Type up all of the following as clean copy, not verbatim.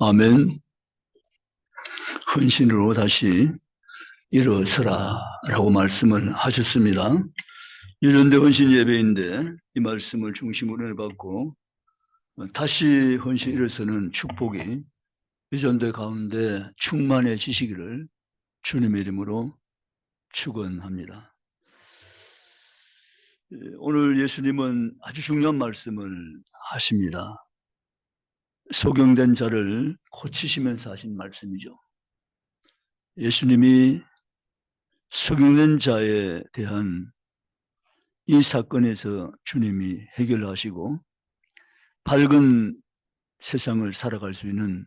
아멘. 헌신으로 다시 일어서라 라고 말씀을 하셨습니다. 이런데 헌신 예배인데 이 말씀을 중심으로 해봤고 다시 헌신 일어서는 축복이 유전들 가운데 충만해지시기를 주님의 이름으로 축원합니다. 오늘 예수님은 아주 중요한 말씀을 하십니다. 소경된 자를 고치시면서 하신 말씀이죠. 예수님이 소경된 자에 대한 이 사건에서 주님이 해결하시고 밝은 세상을 살아갈 수 있는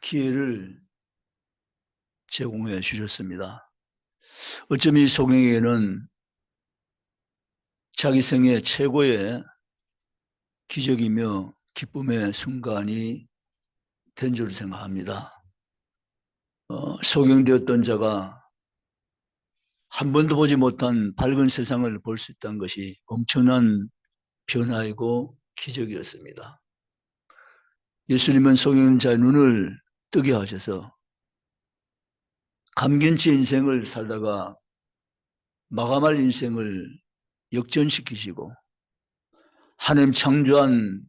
기회를 제공해 주셨습니다. 어쩜 이 소경에게는 자기 생애 최고의 기적이며 기쁨의 순간이 된 줄 생각합니다. 소경되었던 자가 한 번도 보지 못한 밝은 세상을 볼 수 있다는 것이 엄청난 변화이고 기적이었습니다. 예수님은 소경자의 눈을 뜨게 하셔서 감긴 채 인생을 살다가 마감할 인생을 역전시키시고 하나님 창조한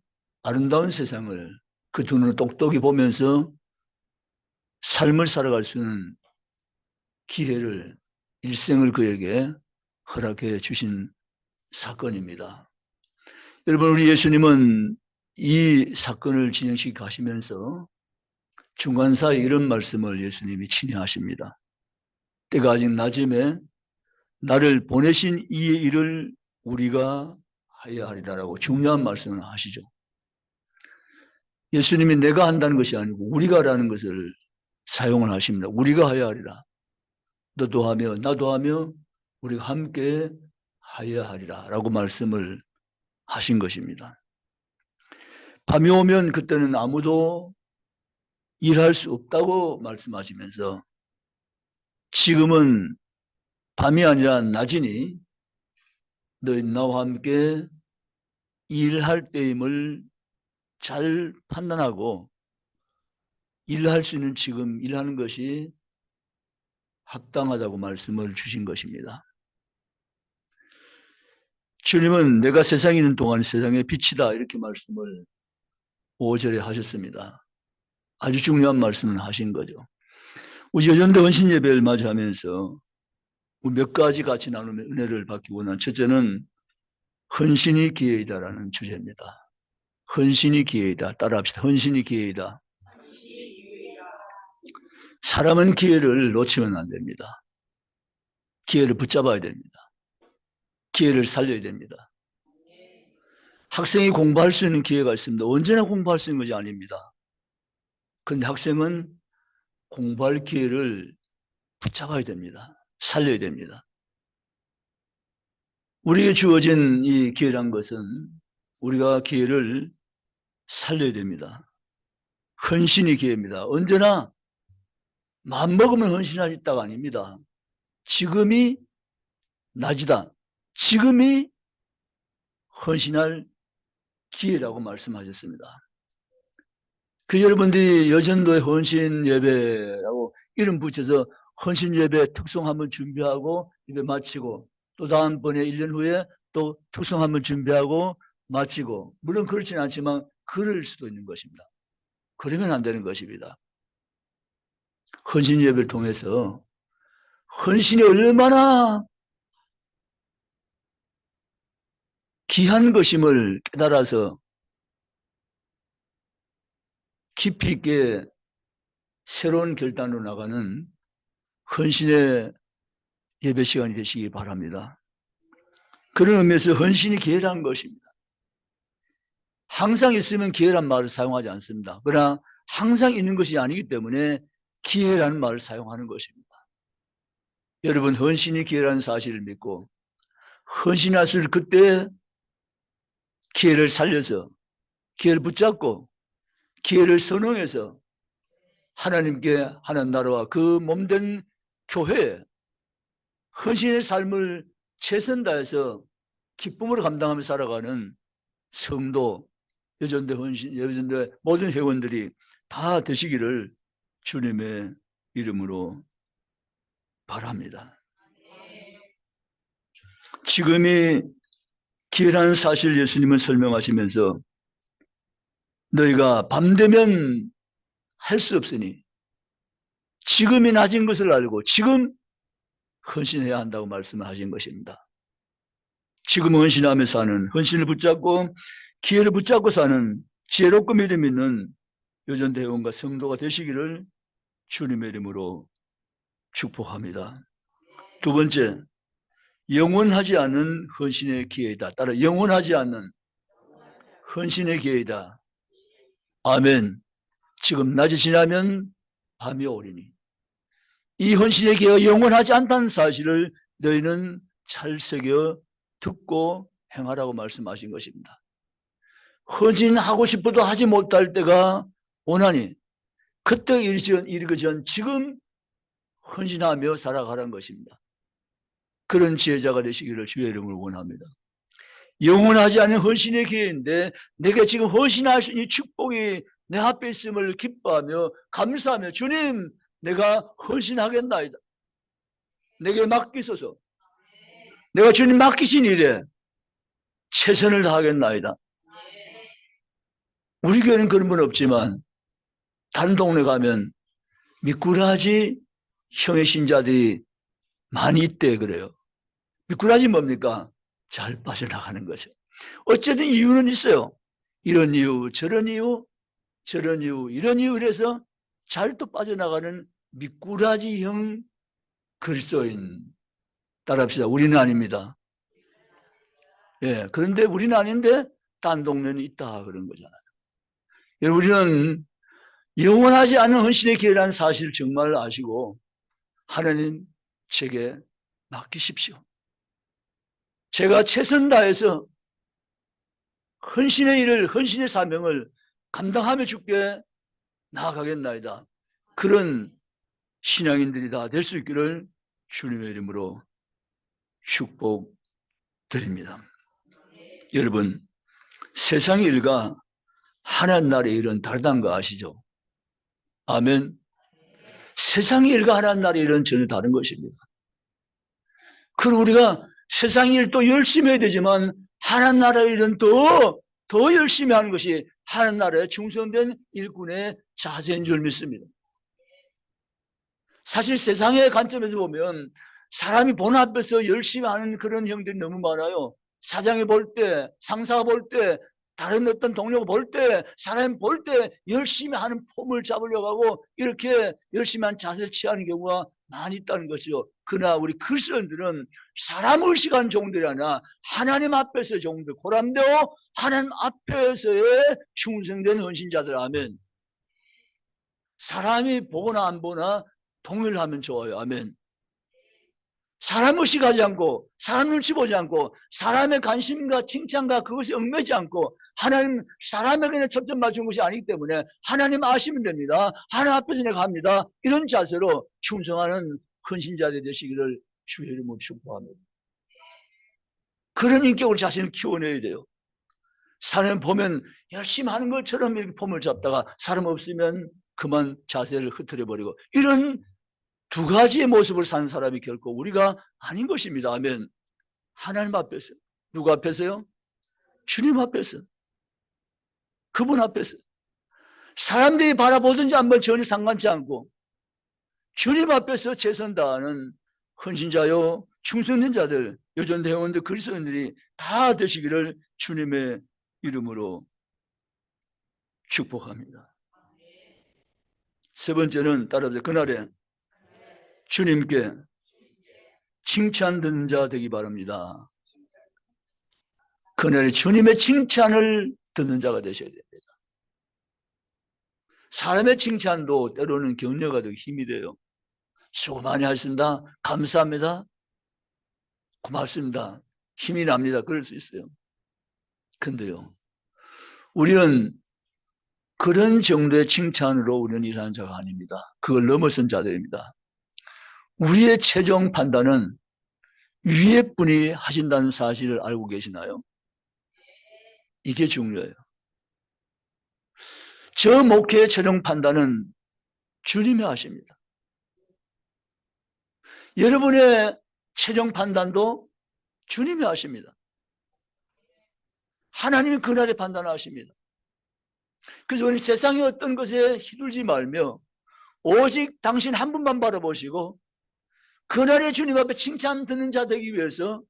아름다운 세상을 그 두 눈을 똑똑히 보면서 삶을 살아갈 수 있는 기회를 일생을 그에게 허락해 주신 사건입니다. 여러분, 우리 예수님은 이 사건을 진행시켜 가시면서 중간사에 이런 말씀을 예수님이 친히 하십니다. 때가 아직 낮음에 나를 보내신 이의 일을 우리가 하여야 하리라라고 중요한 말씀을 하시죠. 예수님이 내가 한다는 것이 아니고 우리가라는 것을 사용을 하십니다. 우리가 하여야 하리라. 너도 하며 나도 하며 우리가 함께 하여야 하리라 라고 말씀을 하신 것입니다. 밤이 오면 그때는 아무도 일할 수 없다고 말씀하시면서 지금은 밤이 아니라 낮이니 너희 나와 함께 일할 때임을 잘 판단하고 일할 수 있는 지금 일하는 것이 합당하다고 말씀을 주신 것입니다. 주님은 내가 세상에 있는 동안 세상의 빛이다 이렇게 말씀을 5절에 하셨습니다. 아주 중요한 말씀을 하신 거죠. 우리 여전대 헌신 예배를 맞이하면서 몇 가지 같이 나누며 은혜를 받기 원한 첫째는 헌신이 기회이다라는 주제입니다. 헌신이 기회이다. 따라합시다. 헌신이 기회이다. 사람은 기회를 놓치면 안 됩니다. 기회를 붙잡아야 됩니다. 기회를 살려야 됩니다. 학생이 공부할 수 있는 기회가 있습니다. 언제나 공부할 수 있는 것이 아닙니다. 그런데 학생은 공부할 기회를 붙잡아야 됩니다. 살려야 됩니다. 우리에게 주어진 이 기회란 것은 우리가 기회를 살려야 됩니다. 헌신이 기회입니다. 언제나 마음먹으면 헌신할 수 있다가 아닙니다. 지금이 낮이다. 지금이 헌신할 기회라고 말씀하셨습니다. 그 여러분들이 여전도의 헌신 예배라고 이름 붙여서 헌신 예배 특송 한번 준비하고 예배 마치고 또 다음번에 1년 후에 또 특송 한번 준비하고 마치고 물론 그렇지는 않지만 그럴 수도 있는 것입니다. 그러면 안 되는 것입니다. 헌신 예배를 통해서 헌신이 얼마나 귀한 것임을 깨달아서 깊이 있게 새로운 결단으로 나가는 헌신의 예배 시간이 되시기 바랍니다. 그런 의미에서 헌신이 기회라는 것입니다. 항상 있으면 기회란 말을 사용하지 않습니다. 그러나 항상 있는 것이 아니기 때문에 기회라는 말을 사용하는 것입니다. 여러분, 헌신이 기회라는 사실을 믿고 헌신하실 그때 기회를 살려서 기회를 붙잡고 기회를 선언해서 하나님께 하나님 나라와 그 몸된 교회에 헌신의 삶을 최선 다해서 기쁨으로 감당하며 살아가는 성도, 여전대 헌신, 여전대 모든 회원들이 다 되시기를 주님의 이름으로 바랍니다. 지금이 기회라는 사실 예수님은 설명하시면서 너희가 밤되면 할 수 없으니 지금이 낮은 것을 알고 지금 헌신해야 한다고 말씀하신 것입니다. 지금 헌신하며 사는, 헌신을 붙잡고 기회를 붙잡고 사는 지혜롭고 믿음 있는 요전대원과 성도가 되시기를 주님의 이름으로 축복합니다. 두 번째, 영원하지 않은 헌신의 기회이다. 따라 영원하지 않는 헌신의 기회이다. 아멘. 지금 낮이 지나면 밤이 오리니 이 헌신의 기회가 영원하지 않다는 사실을 너희는 잘 새겨 듣고 행하라고 말씀하신 것입니다. 헌신하고 싶어도 하지 못할 때가 오나니 그때 이르기 전 지금 헌신하며 살아가라는 것입니다. 그런 지혜자가 되시기를 주의 이름으로 원합니다. 영원하지 않은 헌신의 기회인데 내게 지금 헌신할 수 있는 축복이 내 앞에 있음을 기뻐하며 감사하며 주님 내가 헌신하겠나이다. 내게 맡기소서. 내가 주님 맡기신 일에 최선을 다하겠나이다. 우리 교회는 그런 분 없지만 다른 동네 가면 미꾸라지 형의 신자들이 많이 있대 그래요. 미꾸라지 뭡니까? 잘 빠져나가는 거죠. 어쨌든 이유는 있어요. 이런 이유, 저런 이유, 저런 이유, 이런 이유 그래서 잘 또 빠져나가는 미꾸라지형 그리스도인 따라합시다. 우리는 아닙니다. 예, 그런데 우리는 아닌데 딴 동네는 있다 그런 거잖아요. 우리는 영원하지 않은 헌신의 기회라는 사실을 정말 아시고 하나님 제게 맡기십시오. 제가 최선 다해서 헌신의 일을, 헌신의 사명을 감당하며 주께 나아가겠나이다. 그런 신앙인들이 다 될 수 있기를 주님의 이름으로 축복드립니다. 여러분, 세상의 일과 하나님 나라의 일은 다르다는 거 아시죠? 아멘. 세상의 일과 하나님 나라의 일은 전혀 다른 것입니다. 그리고 우리가 세상의 일도 열심히 해야 되지만 하나님 나라의 일은 더 열심히 하는 것이 하나님 나라에 충성된 일꾼의 자세인 줄 믿습니다. 사실 세상의 관점에서 보면 사람이 본 앞에서 열심히 하는 그런 형들이 너무 많아요. 사장이 볼 때, 상사가 볼 때, 다른 어떤 동료가 볼 때, 사람이 볼 때 열심히 하는 폼을 잡으려고 하고 이렇게 열심히 한 자세를 취하는 경우가 많이 있다는 것이죠. 그러나 우리 그리스도인들은 사람 의식한 종들이 아니라 하나님 앞에서의 종들, 고람되어 하나님 앞에서의 충성된 헌신자들. 아멘. 사람이 보거나 안 보나 동일하면 좋아요. 아멘. 사람 의식하지 않고 사람 눈치 보지 않고 사람의 관심과 칭찬과 그것이 얽매지 않고 하나님 사람에게 초점 맞춘 것이 아니기 때문에 하나님 아시면 됩니다. 하나님 앞에서 내가 합니다. 이런 자세로 충성하는 헌신자들이 되시기를 주의 이름으로 축복합니다. 그런 인격으로 자신을 키워내야 돼요. 사람 보면 열심히 하는 것처럼 이렇게 폼을 잡다가 사람 없으면 그만 자세를 흐트려버리고 이런 두 가지의 모습을 사는 사람이 결코 우리가 아닌 것입니다. 아멘. 하나님 앞에서. 누구 앞에서요? 주님 앞에서. 그분 앞에서. 사람들이 바라보든지 한번 전혀 상관치 않고 주님 앞에서 최선 다하는 헌신자요 충성된 자들, 요전 대원들, 그리스도인들이 다 되시기를 주님의 이름으로 축복합니다. 세 번째는 따라서 그날에 주님께 칭찬 듣는 자 되기 바랍니다. 그날에 주님의 칭찬을 듣는 자가 되셔야 됩니다. 사람의 칭찬도 때로는 격려가 되고 힘이 돼요. 수고 많이 하셨습니다. 감사합니다. 고맙습니다. 힘이 납니다. 그럴 수 있어요. 근데요, 우리는 그런 정도의 칭찬으로 우리는 일하는 자가 아닙니다. 그걸 넘어선 자들입니다. 우리의 최종 판단은 위에 분이 하신다는 사실을 알고 계시나요? 이게 중요해요. 저 목회의 최종 판단은 주님이 하십니다. 여러분의 최종 판단도 주님이 하십니다. 하나님이 그날에 판단하십니다. 그래서 우리 세상의 어떤 것에 휘둘지 말며 오직 당신 한 분만 바라보시고 그날의 주님 앞에 칭찬 듣는 자 되기 위해서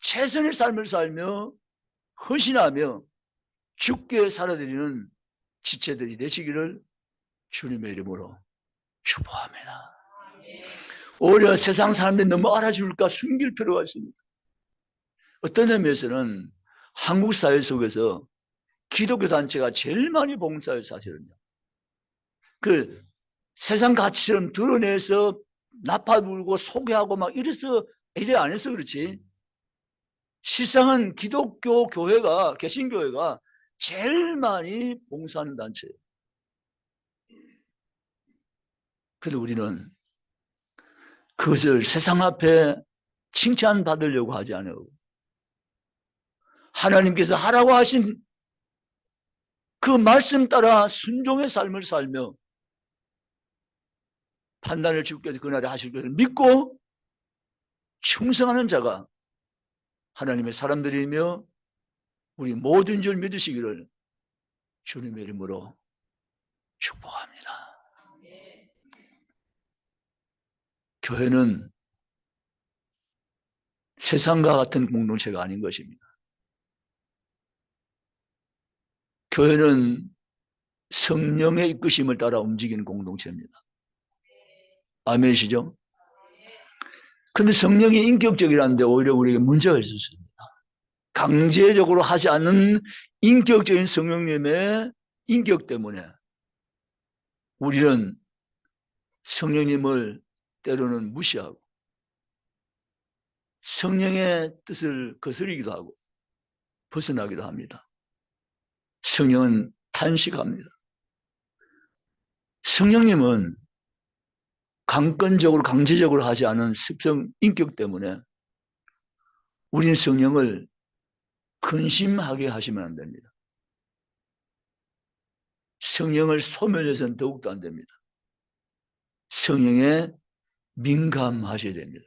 최선의 삶을 살며 헌신하며 죽게 살아드리는 지체들이 되시기를 주님의 이름으로 축복합니다. 오히려 세상 사람들이 너무 알아줄까 숨길 필요가 있습니다. 어떤 의미에서는 한국 사회 속에서 기독교 단체가 제일 많이 봉사해요, 사실은요. 그 세상 가치처럼 드러내서 나파 불고 소개하고 막 이래서 이래 안 해서 그렇지. 실상은 기독교 교회가, 개신교회가 제일 많이 봉사하는 단체예요. 그래도 우리는 그것을 세상 앞에 칭찬받으려고 하지 않아요. 하나님께서 하라고 하신 그 말씀 따라 순종의 삶을 살며 판단을 주께서 그날에 하실 것을 믿고 충성하는 자가 하나님의 사람들이며 우리 모든 줄 믿으시기를 주님의 이름으로 축복합니다. 교회는 세상과 같은 공동체가 아닌 것입니다. 교회는 성령의 이끄심을 따라 움직이는 공동체입니다. 아멘이시죠? 그런데 성령이 인격적이라는데 오히려 우리에게 문제가 있었습니다. 강제적으로 하지 않는 인격적인 성령님의 인격 때문에 우리는 성령님을 때로는 무시하고 성령의 뜻을 거스르기도 하고 벗어나기도 합니다. 성령은 탄식합니다. 성령님은 강권적으로 강제적으로 하지 않은 습성 인격 때문에 우리는 성령을 근심하게 하시면 안 됩니다. 성령을 소멸해서는 더욱도 안 됩니다. 성령에 민감하셔야 됩니다.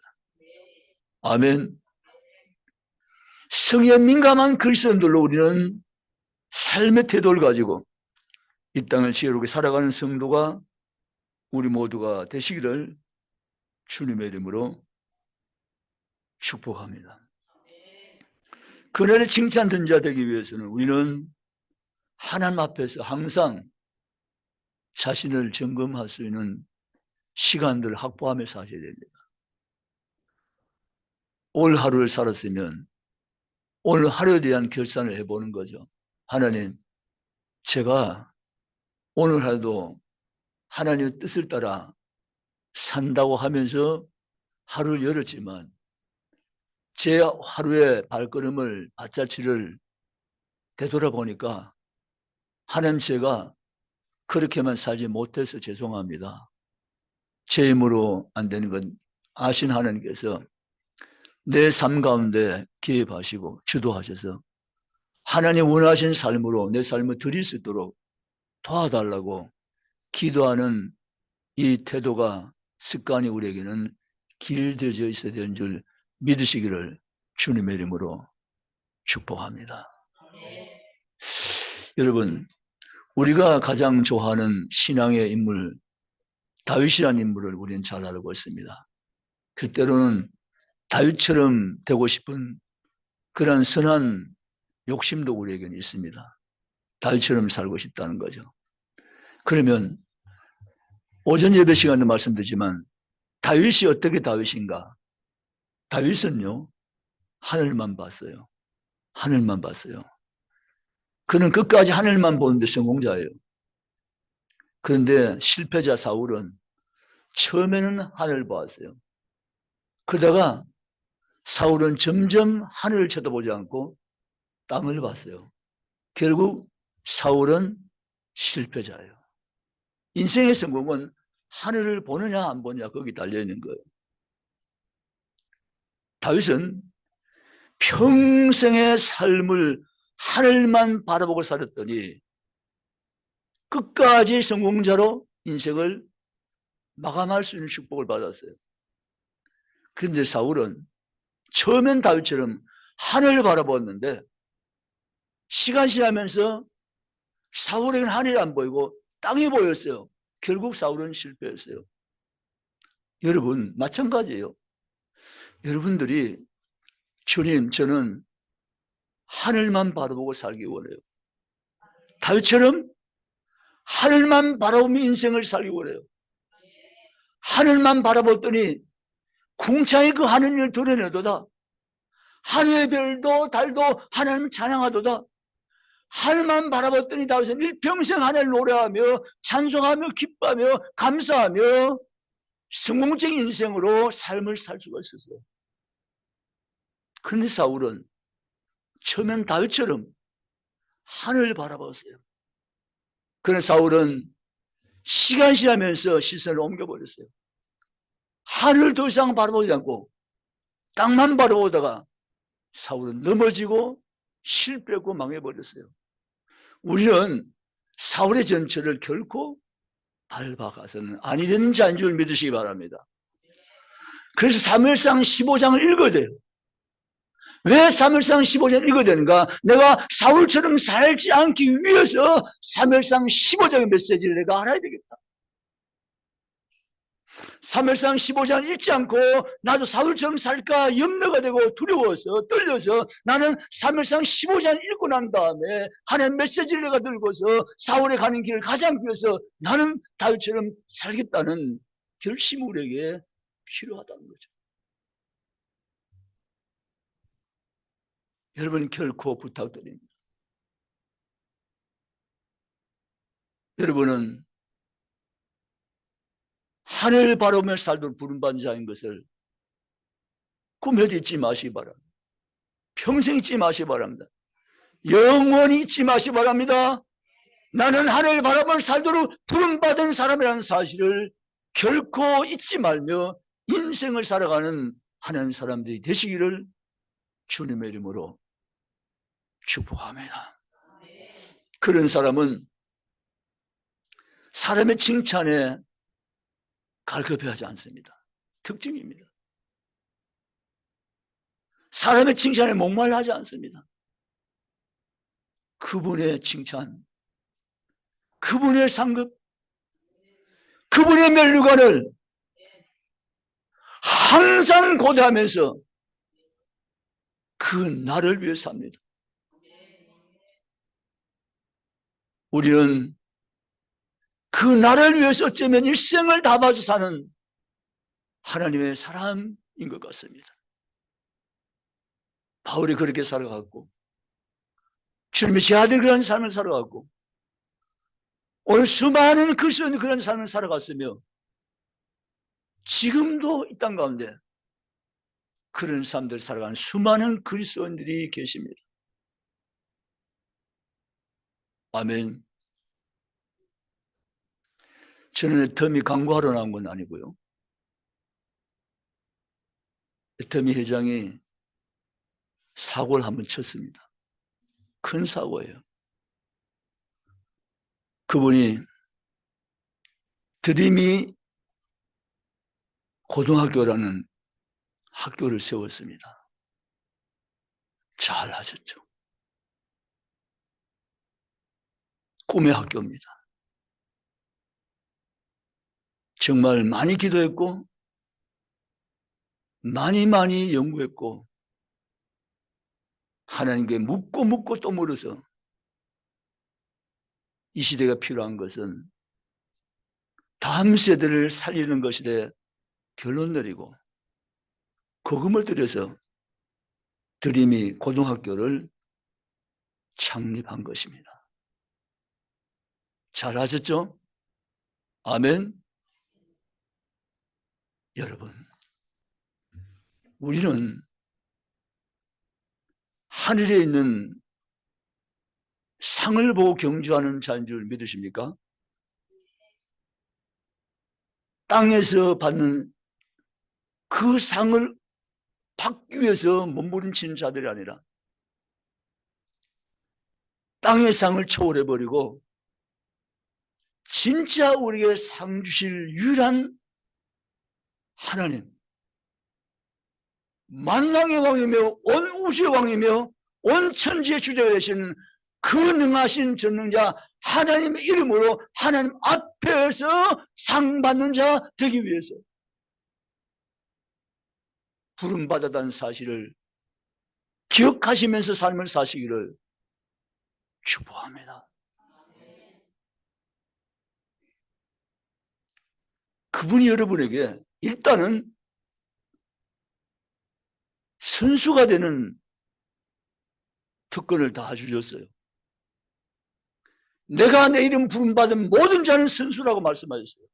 아멘. 성령에 민감한 그리스도인들로 우리는 삶의 태도를 가지고 이 땅을 지혜롭게 살아가는 성도가 우리 모두가 되시기를 주님의 이름으로 축복합니다. 그날의 칭찬 듣는 자 되기 위해서는 우리는 하나님 앞에서 항상 자신을 점검할 수 있는 시간들을 확보하며 사셔야 됩니다. 올 하루를 살았으면 오늘 하루에 대한 결산을 해보는 거죠. 하나님, 제가 오늘 하루도 하나님의 뜻을 따라 산다고 하면서 하루를 열었지만 제 하루의 발걸음을 밭자취를 되돌아보니까 하나님, 제가 그렇게만 살지 못해서 죄송합니다. 제 힘으로 안 되는 건 아신 하나님께서 내 삶 가운데 개입하시고 주도하셔서 하나님 원하신 삶으로 내 삶을 드릴 수 있도록 도와달라고 기도하는 이 태도가, 습관이 우리에게는 길들여져 있어야 되는 줄 믿으시기를 주님의 이름으로 축복합니다. 여러분, 우리가 가장 좋아하는 신앙의 인물 다윗이라는 인물을 우리는 잘 알고 있습니다. 그 때로는 다윗처럼 되고 싶은 그런 선한 욕심도 우리에게는 있습니다. 다윗처럼 살고 싶다는 거죠. 그러면 오전 예배 시간에 말씀드리지만 다윗이 어떻게 다윗인가? 다윗은요, 하늘만 봤어요. 하늘만 봤어요. 그는 끝까지 하늘만 보는데 성공자예요. 그런데 실패자 사울은 처음에는 하늘을 보았어요. 그러다가 사울은 점점 하늘을 쳐다보지 않고 땅을 봤어요. 결국 사울은 실패자예요. 인생의 성공은 하늘을 보느냐 안 보느냐 거기 달려있는 거예요. 다윗은 평생의 삶을 하늘만 바라보고 살았더니 끝까지 성공자로 인생을 마감할 수 있는 축복을 받았어요. 그런데 사울은 처음엔 다윗처럼 하늘을 바라보았는데 시간이 지나면서 사울에게는 하늘이 안 보이고 땅이 보였어요. 결국 사울은 실패했어요. 여러분 마찬가지예요. 여러분들이 주님 저는 하늘만 바라보고 살기 원해요. 다윗처럼 하늘만 바라보며 인생을 살기 원해요. 하늘만 바라봤더니 궁창이 그 하늘을 드러내도다. 하늘의 별도 달도 하나님 찬양하도다. 하늘만 바라봤더니 다윗은 일평생 하늘을 노래하며 찬송하며 기뻐하며 감사하며 성공적인 인생으로 삶을 살 수가 있었어요. 그런데 사울은 처음엔 다윗처럼 하늘을 바라봤어요. 그런데 사울은 시간이 지나면서 시선을 옮겨버렸어요. 하늘을 더 이상 바라보지 않고 땅만 바라보다가 사울은 넘어지고 실패했고 망해버렸어요. 우리는 사울의 전철을 결코 밟아가서는 아니 되는 자인 줄 믿으시기 바랍니다. 그래서 사무엘상 15장을 읽어야 돼요. 왜 사무엘상 15장을 읽어야 되는가? 내가 사울처럼 살지 않기 위해서 사무엘상 15장의 메시지를 내가 알아야 되겠다. 사무엘상 15장 읽지 않고 나도 사울처럼 살까 염려가 되고 두려워서 떨려서 나는 사무엘상 15장 읽고 난 다음에 하나님의 메시지를 내가 들고서 사울에 가는 길을 가지 않기 위해서 나는 다윗처럼 살겠다는 결심이 우리에게 필요하다는 거죠. 여러분 결코 부탁드립니다. 여러분은 하늘을 바라보며 살도록 부름받은 자인 것을 꿈에도 잊지 마시기 바랍니다. 평생 잊지 마시기 바랍니다. 영원히 잊지 마시기 바랍니다. 나는 하늘을 바라보며 살도록 부름받은 사람이라는 사실을 결코 잊지 말며 인생을 살아가는 하나님 사람들이 되시기를 주님의 이름으로 축복합니다. 그런 사람은 사람의 칭찬에 갈급해하지 않습니다. 특징입니다. 사람의 칭찬에 목말라하지 않습니다. 그분의 칭찬, 그분의 상급, 그분의 면류관을 항상 고대하면서 그 나를 위해 삽니다. 우리는 그 나를 위해서 어쩌면 일생을 다 바쳐 사는 하나님의 사람인 것 같습니다. 바울이 그렇게 살아갔고 주님의 제자들이 그런 삶을 살아갔고 오늘 수많은 그리스도인들이 그런 삶을 살아갔으며 지금도 이 땅 가운데 그런 사람들 살아가는 수많은 그리스도인들이 계십니다. 아멘. 저는 애터미 광고하러 나온 건 아니고요. 애터미 회장이 사고를 한번 쳤습니다. 큰 사고예요. 그분이 드림이 고등학교라는 학교를 세웠습니다. 잘 하셨죠. 꿈의 학교입니다. 정말 많이 기도했고 많이 연구했고 하나님께 묻고 또 물어서 이 시대가 필요한 것은 다음 세대를 살리는 것이래 결론 내리고 거금을 들여서 드림이 고등학교를 창립한 것입니다. 잘하셨죠? 아멘. 여러분, 우리는 하늘에 있는 상을 보고 경주하는 자인 줄 믿으십니까? 땅에서 받는 그 상을 받기 위해서 몸부림치는 자들이 아니라 땅의 상을 초월해버리고 진짜 우리에게 상 주실 유일한 하나님, 만왕의 왕이며 온 우주의 왕이며 온 천지의 주제가 되신 그 능하신 전능자 하나님의 이름으로 하나님 앞에서 상 받는 자 되기 위해서 부름받았다는 사실을 기억하시면서 삶을 사시기를 축복합니다. 그분이 여러분에게 일단은 선수가 되는 특권을 다 주셨어요. 내가 내 이름 부름받은 모든 자는 선수라고 말씀하셨어요.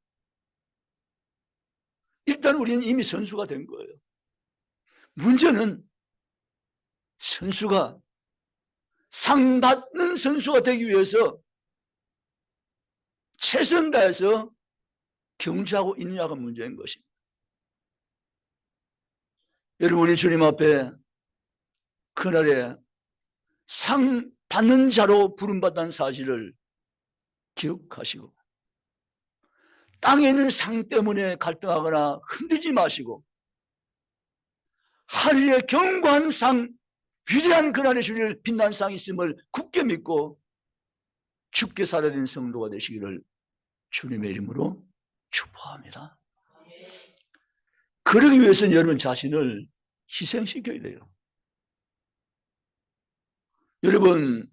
일단 우리는 이미 선수가 된 거예요. 문제는 선수가 상 받는 선수가 되기 위해서 최선 다해서 경주하고 있느냐가 문제인 것입니다. 여러분이 주님 앞에 그날에 상 받는 자로 부름받는 사실을 기억하시고 땅에 있는 상 때문에 갈등하거나 흔들지 마시고 하늘의 견고한 상, 위대한 그날의 주를 빛난 상이 있음을 굳게 믿고 죽게 살아낸 성도가 되시기를 주님의 이름으로 축복합니다. 그러기 위해서는 여러분 자신을 희생시켜야 돼요. 여러분,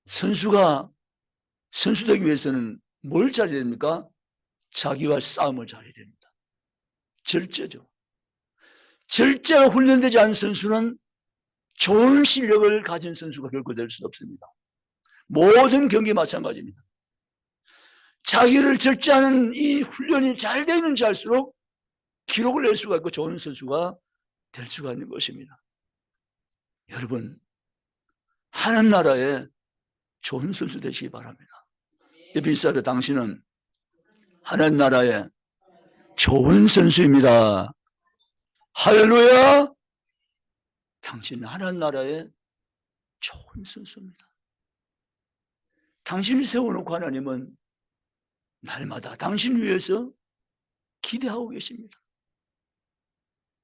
선수 되기 위해서는 뭘 잘해야 됩니까? 자기와 싸움을 잘해야 됩니다. 절제죠. 절제가 훈련되지 않은 선수는 좋은 실력을 가진 선수가 결코 될 수 없습니다. 모든 경기 마찬가지입니다. 자기를 절제하는 이 훈련이 잘 되는지 알수록 기록을 낼 수가 있고 좋은 선수가 될 수가 있는 것입니다. 여러분, 하나님 나라에 좋은 선수 되시기 바랍니다. 에베소서 당신은 하나님 나라에 좋은 선수입니다. 할렐루야! 당신은 하나님 나라에 좋은 선수입니다. 당신을 세워놓고 하나님은 날마다 당신을 위해서 기대하고 계십니다.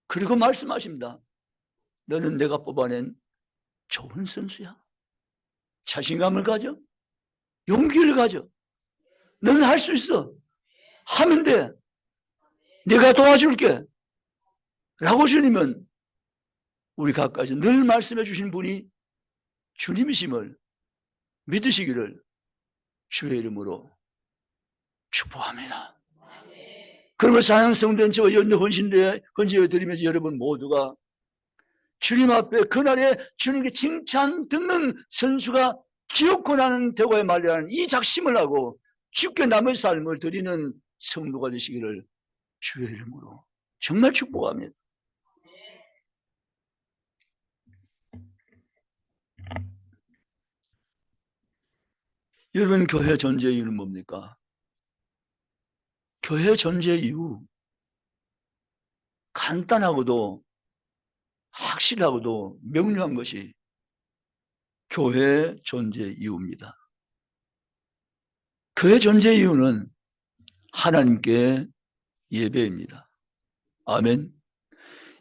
그리고 말씀하십니다. 너는 내가 뽑아낸 좋은 선수야. 자신감을 가져. 용기를 가져. 너는 할 수 있어. 하면 돼. 내가 도와줄게. 라고 주님은 우리 각까지 늘 말씀해 주신 분이 주님이심을 믿으시기를 주의 이름으로 축복합니다. 그러면 사양성된 저와 연대 헌신되어 드리면서 여러분 모두가 주님 앞에 그날에 주님께 칭찬 듣는 선수가 기어코 나는 대고에 말려하는 이 작심을 하고 쉽게 남의 삶을 드리는 성도가 되시기를 주의 이름으로 정말 축복합니다. 여러분, 교회 존재 이유는 뭡니까? 교회 존재 이유 간단하고도 확실하고도 명료한 것이 교회 존재 이유입니다. 교회 존재 이유는 하나님께 예배입니다. 아멘.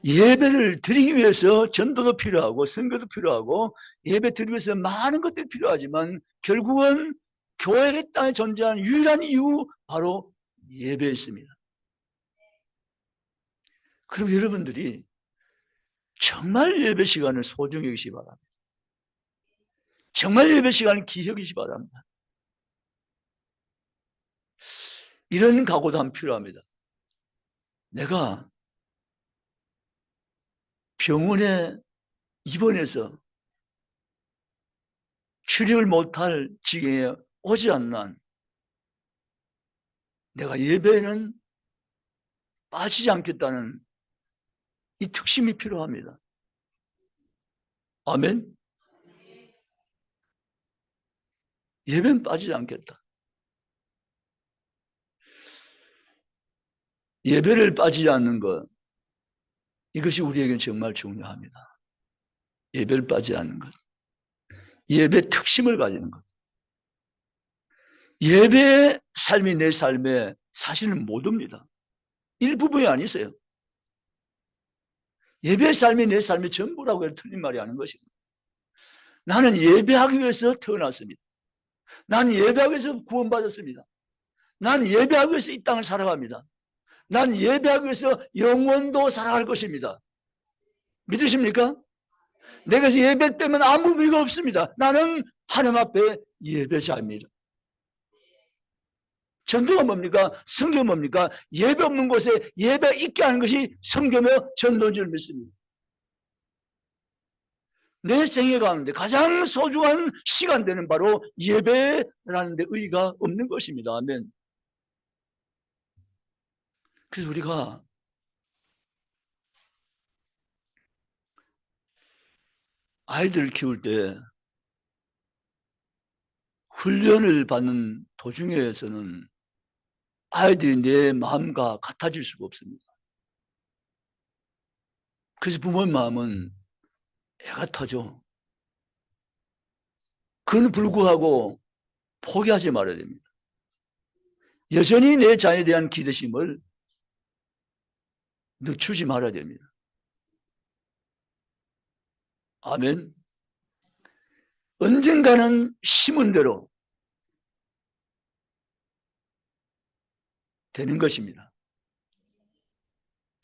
예배를 드리기 위해서 전도도 필요하고 선교도 필요하고 예배 드리기 위해서 많은 것들이 필요하지만 결국은 교회 땅에 존재하는 유일한 이유 바로 예배였습니다. 그럼 여러분들이 정말 예배 시간을 소중히 여기시 바랍니다. 정말 예배 시간을 귀히 여기시 바랍니다. 이런 각오도 한 필요합니다. 내가 병원에 입원해서 치료를 못할 지경에 오지 않는 내가 예배에는 빠지지 않겠다는 이 특심이 필요합니다. 아멘. 예배는 빠지지 않겠다. 예배를 빠지지 않는 것, 이것이 우리에게는 정말 중요합니다. 예배를 빠지지 않는 것, 예배 특심을 가지는 것. 예배의 삶이 내 삶에 사실은 모두입니다. 일부분이 아니세요. 예배의 삶이 내 삶의 전부라고 해도 틀린 말이 아닌 것입니다. 나는 예배하기 위해서 태어났습니다. 나는 예배하기 위해서 구원받았습니다. 나는 예배하기 위해서 이 땅을 살아갑니다. 나는 예배하기 위해서 영원도 살아갈 것입니다. 믿으십니까? 내가 예배 빼면 아무 의미가 없습니다. 나는 하나님 앞에 예배자입니다. 전도가 뭡니까? 성경이 뭡니까? 예배 없는 곳에 예배 있게 하는 것이 성경의 전도인 줄 믿습니다. 내 생애 가운데 가장 소중한 시간대는 바로 예배라는 데 의의가 없는 것입니다. 아멘. 그래서 우리가 아이들을 키울 때 훈련을 받는 도중에서는 아이들이 내 마음과 같아질 수가 없습니다. 그래서 부모의 마음은 애가 타죠. 그는 불구하고 포기하지 말아야 됩니다. 여전히 내 자녀에 대한 기대심을 늦추지 말아야 됩니다. 아멘. 언젠가는 심은 대로 되는 것입니다.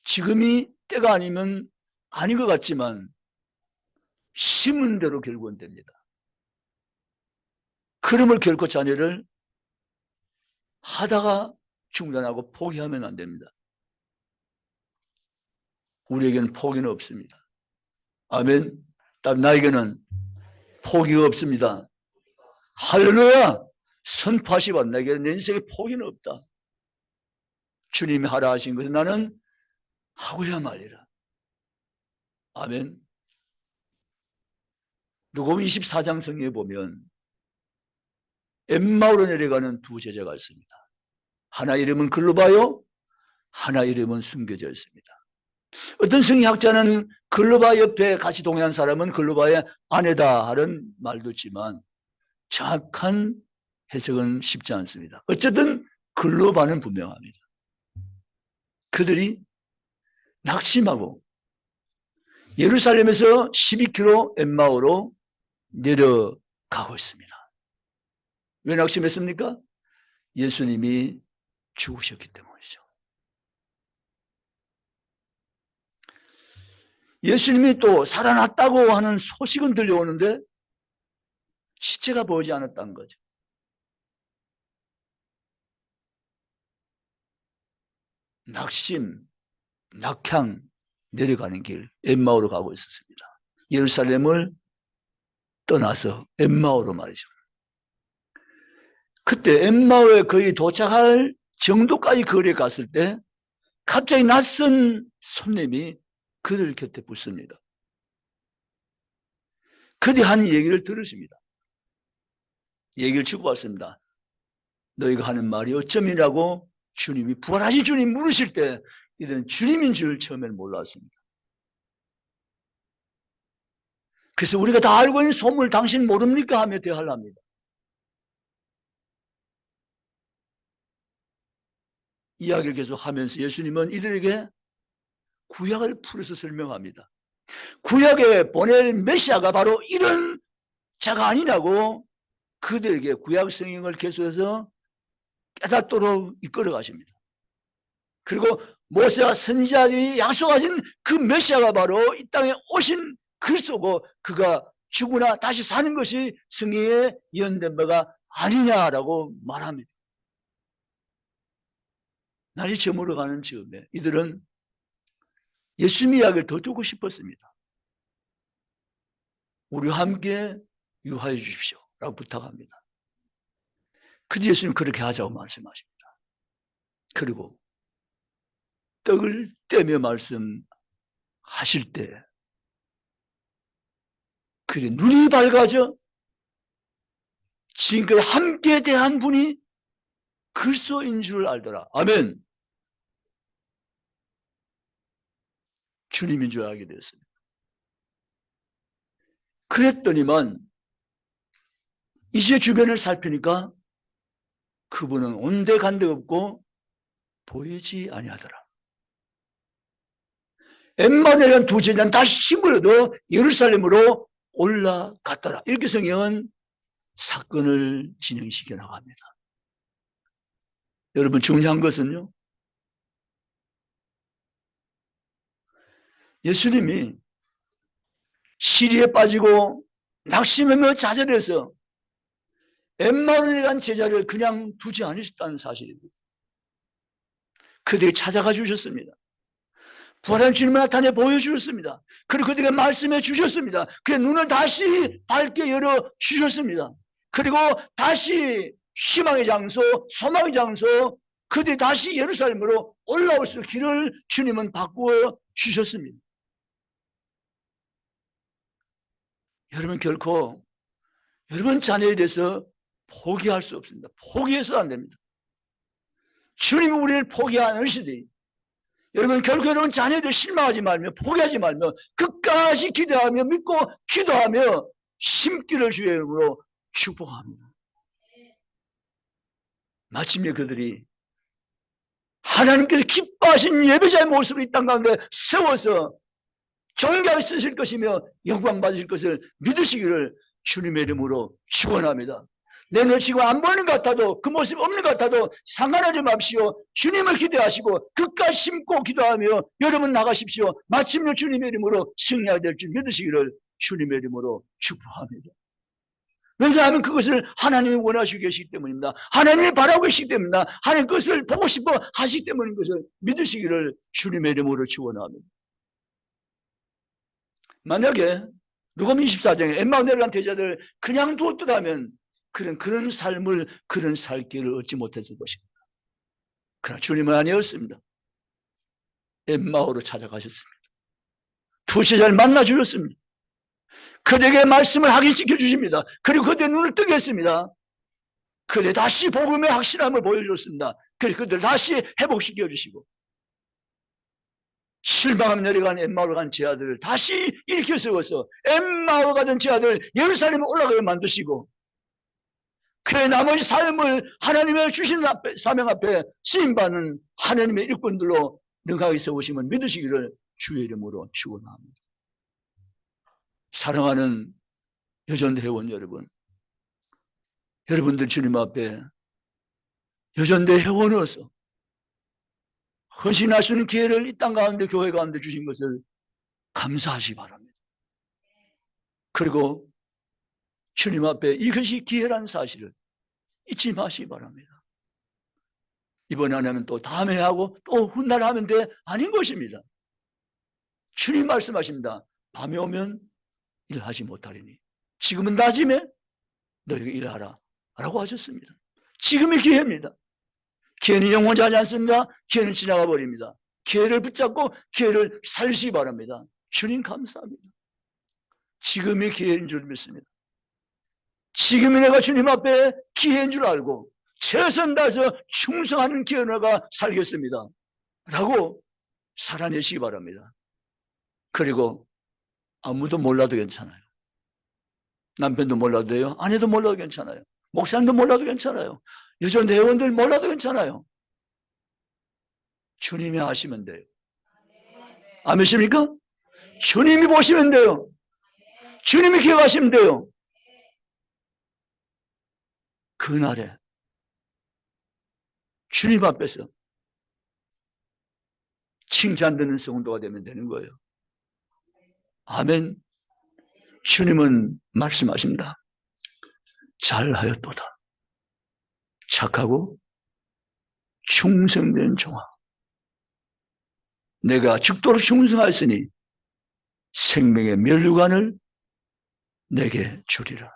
지금이 때가 아니면 아닌 것 같지만 심은 대로 결국은 됩니다. 그러므로 결코 자녀를 하다가 중단하고 포기하면 안 됩니다. 우리에게는 포기는 없습니다. 아멘. 나에게는 포기가 없습니다. 할렐루야. 선포하시 바랍니다. 내게 내 인생에 포기는 없다. 주님이 하라 하신 것을 나는 하고야 말이라. 아멘. 누가복음 24장 성경에 보면 엠마오로 내려가는 두 제자가 있습니다. 하나 이름은 글로바요, 하나 이름은 숨겨져 있습니다. 어떤 성리학자는 글로바 옆에 같이 동행한 사람은 글로바의 아내다 하는 말도 있지만 정확한 해석은 쉽지 않습니다. 어쨌든 글로바는 분명합니다. 그들이 낙심하고 예루살렘에서 12km 엠마오로 내려가고 있습니다. 왜 낙심했습니까? 예수님이 죽으셨기 때문이죠. 예수님이 또 살아났다고 하는 소식은 들려오는데 시체가 보이지 않았다는 거죠. 낙심, 낙향, 내려가는 길, 엠마오로 가고 있었습니다. 예루살렘을 떠나서 엠마오로 말이죠. 그때 엠마오에 거의 도착할 정도까지 거리에 갔을 때 갑자기 낯선 손님이 그들 곁에 붙습니다. 그들이 한 얘기를 들으십니다. 얘기를 주고받습니다. 너희가 하는 말이 어쩌이라고 주님이 부활하신 주님 물으실 때 이들은 주님인 줄 처음에는 몰랐습니다. 그래서 우리가 다 알고 있는 소문을 당신 모릅니까? 하며 대화를 합니다. 이야기를 계속 하면서 예수님은 이들에게 구약을 풀어서 설명합니다. 구약에 보낼 메시아가 바로 이런 자가 아니냐고 그들에게 구약 성경을 계속해서 깨닫도록 이끌어 가십니다. 그리고 모세와 선지자들이 약속하신 그 메시아가 바로 이 땅에 오신 그리스도고 그가 죽으나 다시 사는 것이 성경에 예언된 바가 아니냐라고 말합니다. 날이 저물어가는 즈음에 이들은 예수님 이야기를 더 듣고 싶었습니다. 우리와 함께 유하여 주십시오 라고 부탁합니다. 그래서 예수님 그렇게 하자고 말씀하십니다. 그리고 떡을 떼며 말씀하실 때 그의 눈이 밝아져 지금까지 함께 대한 분이 그리스도인 줄 알더라. 아멘. 주님인 줄 알게 되었습니다. 그랬더니만 이제 주변을 살피니까 그분은 온데간데 없고 보이지 아니하더라. 엠마오에 내려간 두 제자는 다시 힘을 얻어 예루살렘으로 올라갔더라. 이렇게 성경은 사건을 진행시켜 나갑니다. 여러분, 중요한 것은요, 예수님이 시리에 빠지고 낙심하며 좌절해서 엠마오에 간 제자를 그냥 두지 않으셨다는 사실입니다. 그들이 찾아가 주셨습니다. 부활한 주님을 나타내 보여주셨습니다. 그리고 그들에게 말씀해 주셨습니다. 그의 눈을 다시 밝게 열어 주셨습니다. 그리고 다시 희망의 장소, 소망의 장소, 그들이 다시 예루살렘으로 올라올 수 있는 길을 주님은 바꾸어 주셨습니다. 여러분, 결코 여러분 자녀에 대해서 포기할 수 없습니다. 포기해서는 안 됩니다. 주님은 우리를 포기하지 않으시되, 여러분, 결국 여러분 자녀들 실망하지 말며 포기하지 말며 끝까지 기대하며 믿고 기도하며 심기를 주의 이름으로 축복합니다. 마침내 그들이 하나님께서 기뻐하신 예배자의 모습으로 이 땅 가운데 세워서 존귀하게 쓰실 것이며 영광 받으실 것을 믿으시기를 주님의 이름으로 축원합니다. 내 눈을 지금 안 보이는 것 같아도, 그 모습이 없는 것 같아도 상관하지 마십시오. 주님을 기대하시고 끝까지 심고 기도하며 여러분 나가십시오. 마침내 주님의 이름으로 승리하게 될 줄 믿으시기를 주님의 이름으로 축복합니다. 왜냐하면 그것을 하나님이 원하시고 계시기 때문입니다. 하나님이 바라고 계시기 때문입니다. 하나님 그것을 보고 싶어 하시기 때문인 것을 믿으시기를 주님의 이름으로 축원합니다. 만약에 누가복음 24장에 엠마오 내려간 제자들 그냥 두었더라면 그런 삶을, 그런 살 길을 얻지 못했을 것입니다. 그러나 주님은 아니었습니다. 엠마오로 찾아가셨습니다. 두 제자를 만나 주셨습니다. 그들에게 말씀을 확인시켜 주십니다. 그리고 그들의 눈을 뜨게 했습니다. 그들 다시 복음의 확실함을 보여줬습니다. 그리고 그들 다시 회복시켜 주시고 실망하며 내려간 엠마오로 간 제자들을 다시 일으켜 세워서 엠마오로 가던 제자들 예루살렘에 올라가게 만드시고 그의 나머지 삶을 하나님의 주신 사명 앞에 쓰임받는 하나님의 일꾼들로 능하게 세우심을 믿으시기를 주의 이름으로 축원합니다. 사랑하는 여전 회원 여러분, 여러분들 주님 앞에 여전대 회원으로서 헌신할 수 있는 기회를 이 땅 가운데 교회 가운데 주신 것을 감사하시기 바랍니다. 그리고 주님 앞에 이것이 기회라는 사실을 잊지 마시기 바랍니다. 이번에 안 하면 또 다음에 하고 또 훗날 하면 돼 아닌 것입니다. 주님 말씀하십니다. 밤에 오면 일하지 못하리니 지금은 낮임에 너희가 일하라 라고 하셨습니다. 지금이 기회입니다. 기회는 영원히 하지 않습니다. 기회는 지나가 버립니다. 기회를 붙잡고 기회를 살리시기 바랍니다. 주님 감사합니다. 지금이 기회인 줄 믿습니다. 지금이 내가 주님 앞에 기회인 줄 알고 최선 다해서 충성하는 기회를 내가 살겠습니다 라고 살아내시기 바랍니다. 그리고 아무도 몰라도 괜찮아요. 남편도 몰라도 돼요. 아내도 몰라도 괜찮아요. 목사님도 몰라도 괜찮아요. 여전 회원들 몰라도 괜찮아요. 주님이 아시면 돼요. 아멘입니까? 주님이 보시면 돼요. 주님이 기억하시면 돼요. 그날에 주님 앞에서 칭찬 듣는 성도가 되면 되는 거예요. 아멘. 주님은 말씀하십니다. 잘하였도다. 착하고 충성된 종아. 내가 죽도록 충성하였으니 생명의 면류관을 내게 주리라.